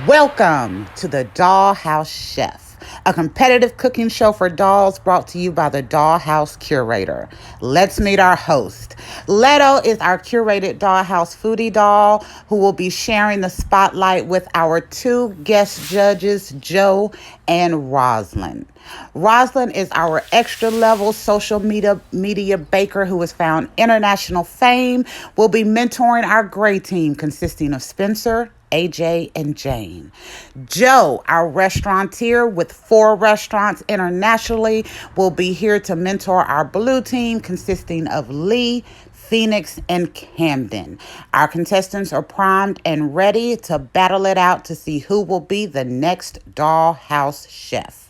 Welcome to the Dollhouse Chef, a competitive cooking show for dolls brought to you by the Dollhouse Curator. Let's meet our host. Leto is our curated Dollhouse foodie doll who will be sharing the spotlight with our two guest judges, Joe and Roslyn. Roslyn is our extra level social media baker who has found international fame. Will be mentoring our gray team consisting of Spencer, AJ, and Jane. Joe, our restaurateur with 4 restaurants internationally, will be here to mentor our blue team consisting of Lee, Phoenix, and Camden. Our contestants are primed and ready to battle it out to see who will be the next Dollhouse chef.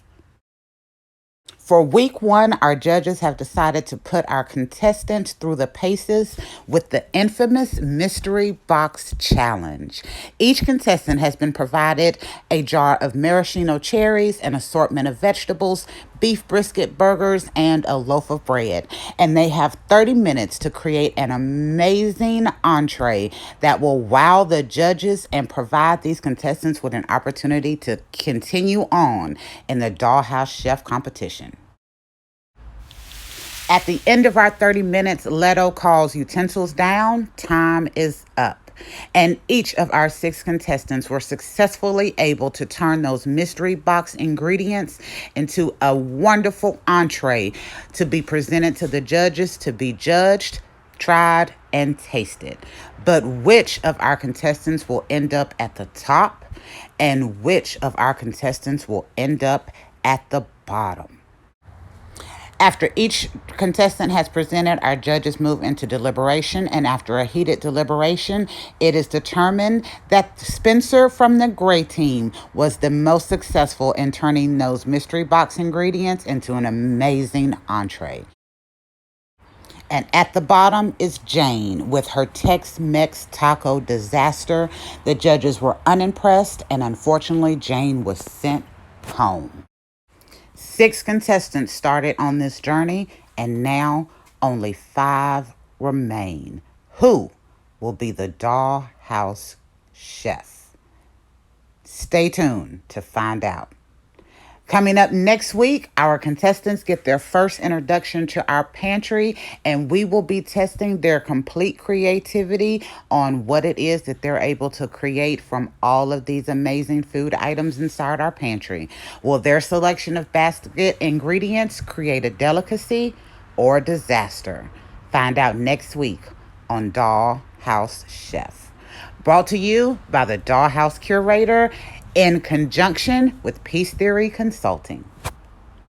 For week 1, our judges have decided to put our contestants through the paces with the infamous Mystery Box Challenge. Each contestant has been provided a jar of maraschino cherries, an assortment of vegetables, beef brisket burgers, and a loaf of bread. And they have 30 minutes to create an amazing entree that will wow the judges and provide these contestants with an opportunity to continue on in the Dollhouse Chef competition. At the end of our 30 minutes, Leto calls utensils down. Time is up. And each of our 6 contestants were successfully able to turn those mystery box ingredients into a wonderful entree to be presented to the judges to be judged, tried, and tasted. But which of our contestants will end up at the top and which of our contestants will end up at the bottom? After each contestant has presented, our judges move into deliberation, and after a heated deliberation, it is determined that Spencer from the gray team was the most successful in turning those mystery box ingredients into an amazing entree. And at the bottom is Jane with her Tex-Mex taco disaster. The judges were unimpressed, and unfortunately, Jane was sent home. 6 contestants started on this journey, and now only 5 remain. Who will be the Dollhouse chef? Stay tuned to find out. Coming up next week, our contestants get their first introduction to our pantry, and we will be testing their complete creativity on what it is that they're able to create from all of these amazing food items inside our pantry. Will their selection of basket ingredients create a delicacy or a disaster? Find out next week on Dollhouse Chef. Brought to you by the Dollhouse Curator in conjunction with Peace Theory Consulting.